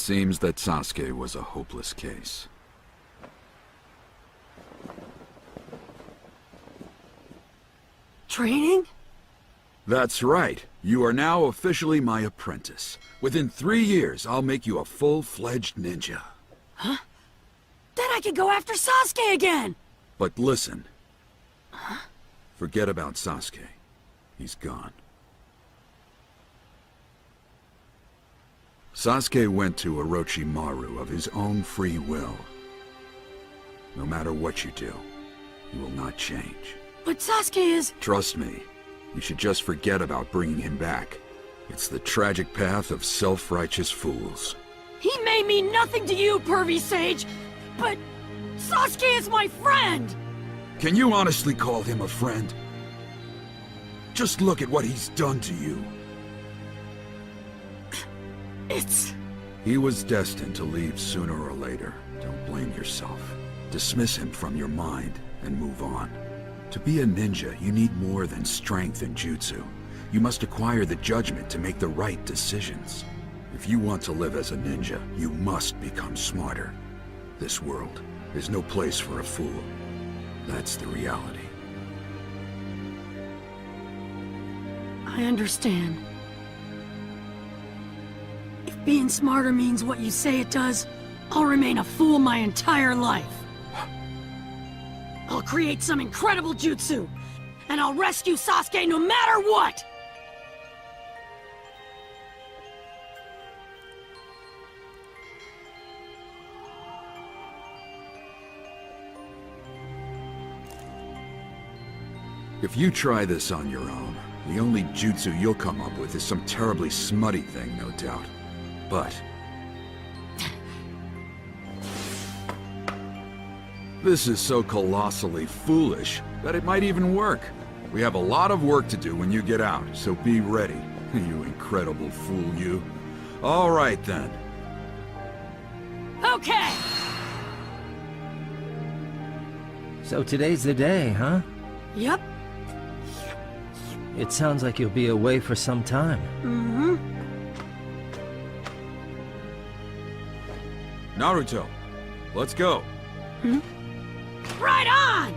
seems that Sasuke was a hopeless case. Training? That's right. You are now officially my apprentice. Within 3 years, I'll make you a full-fledged ninja. Huh? Then I can go after Sasuke again! But listen. Huh? Forget about Sasuke. He's gone. Sasuke went to Orochimaru of his own free will. No matter what you do, he will not change. But Sasuke is... Trust me, you should just forget about bringing him back. It's the tragic path of self-righteous fools. He may mean nothing to you, pervy sage, but Sasuke is my friend! Can you honestly call him a friend? Just look at what he's done to you. It's... He was destined to leave sooner or later. Don't blame yourself. Dismiss him from your mind and move on. To be a ninja, you need more than strength and jutsu. You must acquire the judgment to make the right decisions. If you want to live as a ninja, you must become smarter. This world is no place for a fool. That's the reality. I understand. If being smarter means what you say it does, I'll remain a fool my entire life. I'll create some incredible jutsu, and I'll rescue Sasuke no matter what! If you try this on your own, the only jutsu you'll come up with is some terribly smutty thing, no doubt. But... this is so colossally foolish that it might even work. We have a lot of work to do when you get out, so be ready, you incredible fool you. All right then. Okay! So today's the day, huh? Yep. It sounds like you'll be away for some time. Mm-hmm. Naruto, let's go. Hmm? Right on!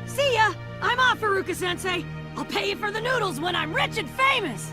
See ya! I'm off, Iruka-sensei! I'll pay you for the noodles when I'm rich and famous!